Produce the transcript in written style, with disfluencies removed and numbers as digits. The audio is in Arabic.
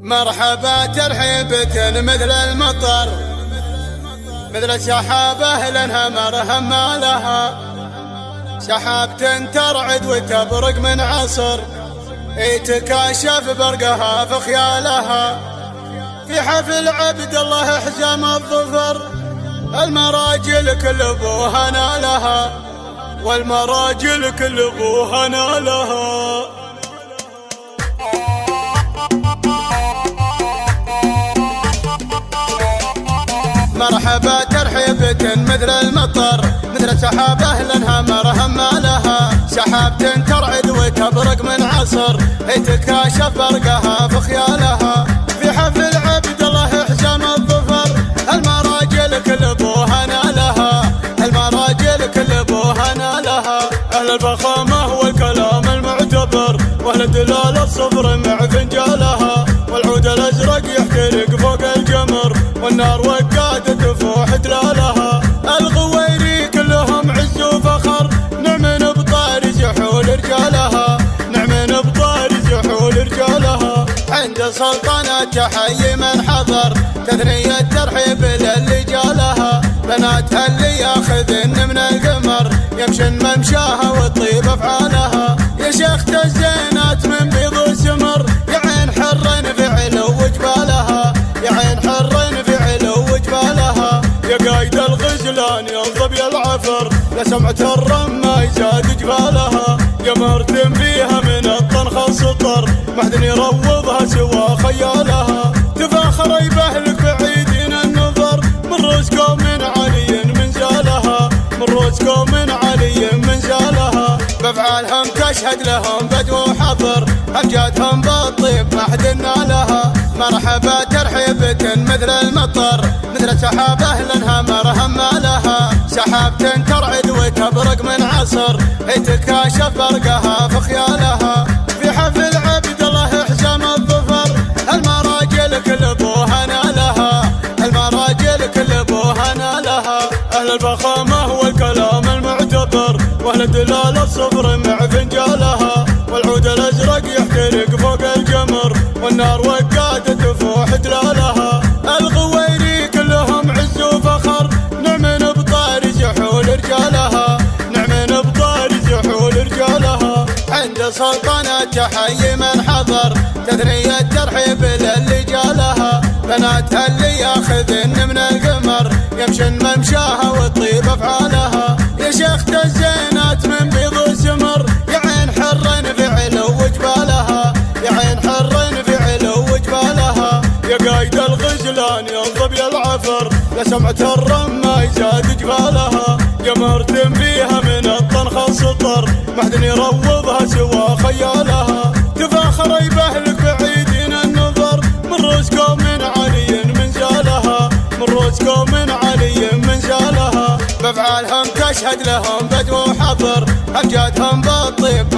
مرحبا ترحيبة مثل المطر، مثل سحابة لنها مرهم ما لها، سحاب ترعد وتبرق من عصر، يتكاشف برقها في خيالها. في حفل عبد الله حزام الظفر، المراجل كل ابوها نالها، والمراجل كل ابوها نالها. مرحبا ترحيبة مثل المطر، مثل سحابة لنها مرهم ما لها، سحاب ترعد وتبرق من عصر، يتكاشف برقها في خيالها. في حفل عبد الله حزام الظفر، المراجل كل ابوها نالها، المراجل كل ابوها نالها. اهل الفخامة والكلام المعتبر، واهل دلال الصبر مع فنجالها، والعود الازرق يحترق فوق الجمر، والنار وقادة تفوح دلالها. الغويري كلهم عز وفخر، نعم بطار زحول رجالها، نعم بطار زحول رجالها. عند سلطنة تحيي من حضر، تثنية ترحيب للي جالها، بناتها اللي ياخذن من القمر، يمشن ممشاها وتطيب افعالها. يا شيخة الزينات من بيض وسمر، يا عين حر في علو جبالها، يا عين حر في علو جبالها. يا قايد الغزلان يا الظبي العفر، لسمعة الرمة يزاد جبالها. يا مرتم فيها من الطنخ السطر، محد يروضها سوى خيالها. تفاخر يبهلك بعيدين النظر، من رزقهم من علي من زالها، من رزقهم من علي من زالها. بافعالهم تشهد لهم بدو حضر، امجادهم بالطيب محد نالها. مرحبا ترحيبة مثل المطر، مثل سحابة لنها مرهم ما لها، سحاب ترعد وتبرق من عصر، يتكاشف برقها في خيالها. في حفل عبد الله حزام الظفر، المراجل كل ابوها نالها، المراجل كل ابوها نالها. اهل الفخامة والكلام المعتبر، واهل دلال الصبر مع فنجالها، والعود الازرق يحترق فوق الجمر، والنار وقادة تفوح دلالها. الغويري كلهم عز وفخر، نعم بطار زحول رجالها، نعم بطار زحول رجالها. عند سلطنة تحيي من حضر، تثنية ترحيب للي جالها، بناتها اللي ياخذن من القمر، يمشن ممشاها وتطيب افعالها. يا شيخة الزينات من بيض وسمر، يا عين حر في علو جبالها، يا عين حر في علو جبالها. يا قايد الغزلان يا الظبي العفر، لسمعة الرمة يزاد جبالها. يا مرتم فيها من الطنخ السطر، محد يروضها سوى خيالها. تفاخر يبهلك بعيدين النظر، من رزقهم من علي من زالها، من رزقهم من علي من زالها. بافعالهم تشهد لهم بدو حضر، امجادهم بالطيب